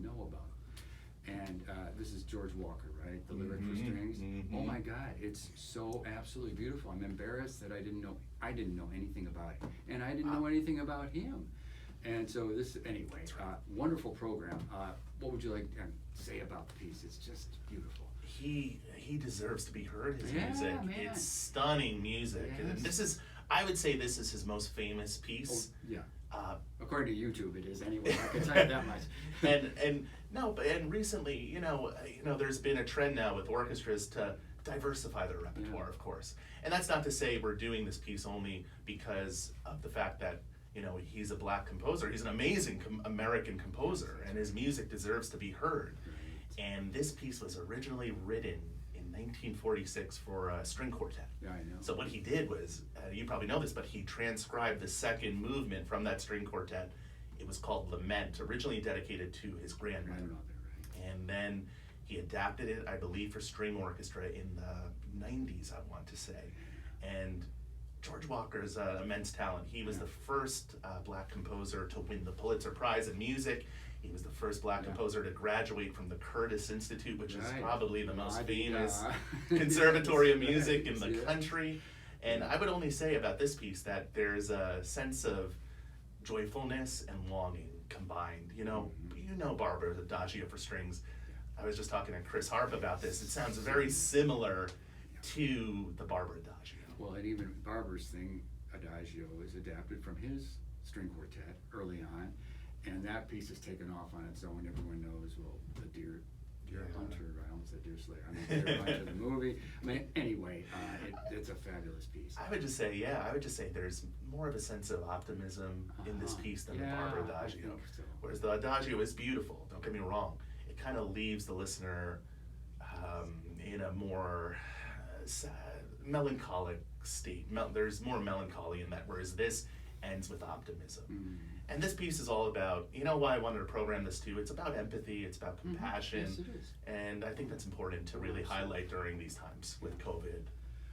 know about. And this is George Walker, right? The lyric for strings. Oh my God, it's so absolutely beautiful. I'm embarrassed that I didn't know anything about it, and I didn't know anything about him. And so this, anyway, wonderful program. What would you like to say about the piece? It's just beautiful. He deserves to be heard. His Yeah, music, man. it's stunning music, Yes. and this is, I would say, this is his most famous piece. Oh, yeah. According to YouTube, it is anyway. I can tell you that much. and recently, you know, there's been a trend now with orchestras to diversify their repertoire, of course. And that's not to say we're doing this piece only because of the fact that, you know, he's a black composer. He's an amazing American composer, and his music deserves to be heard. Right. And this piece was originally written in 1946 for a string quartet. Yeah, I know. So what he did was, you probably know this, but he transcribed the second movement from that string quartet. It was called Lament, originally dedicated to his grandmother. Right. And then he adapted it, I believe, for string orchestra in the 90s, I want to say. And George Walker's immense talent. He was the first black composer to win the Pulitzer Prize in music. He was the first black composer to graduate from the Curtis Institute, which is probably the most famous conservatory of music in the country. And I would only say about this piece that there's a sense of joyfulness and longing combined. You know Barbara's Adagio for strings. I was just talking to Chris Harp about this. It sounds very similar to the Barber Adagio. Well, and even Barber's thing, Adagio, is adapted from his string quartet early on, and that piece is taken off on its own. Everyone knows, well, the Deer Hunter, I almost said Deer Slayer. I mean, Deer Hunter, the movie. I mean, anyway, it's a fabulous piece. I would just say there's more of a sense of optimism in this piece than the Barber Adagio. So. Whereas the Adagio is beautiful, don't get me wrong. It kind of leaves the listener in a more sad, melancholic state. There's more melancholy in that, whereas this ends with optimism. And this piece is all about, you know why I wanted to program this too? It's about empathy, it's about compassion. Yes, it is. And I think that's important to really highlight during these times with COVID.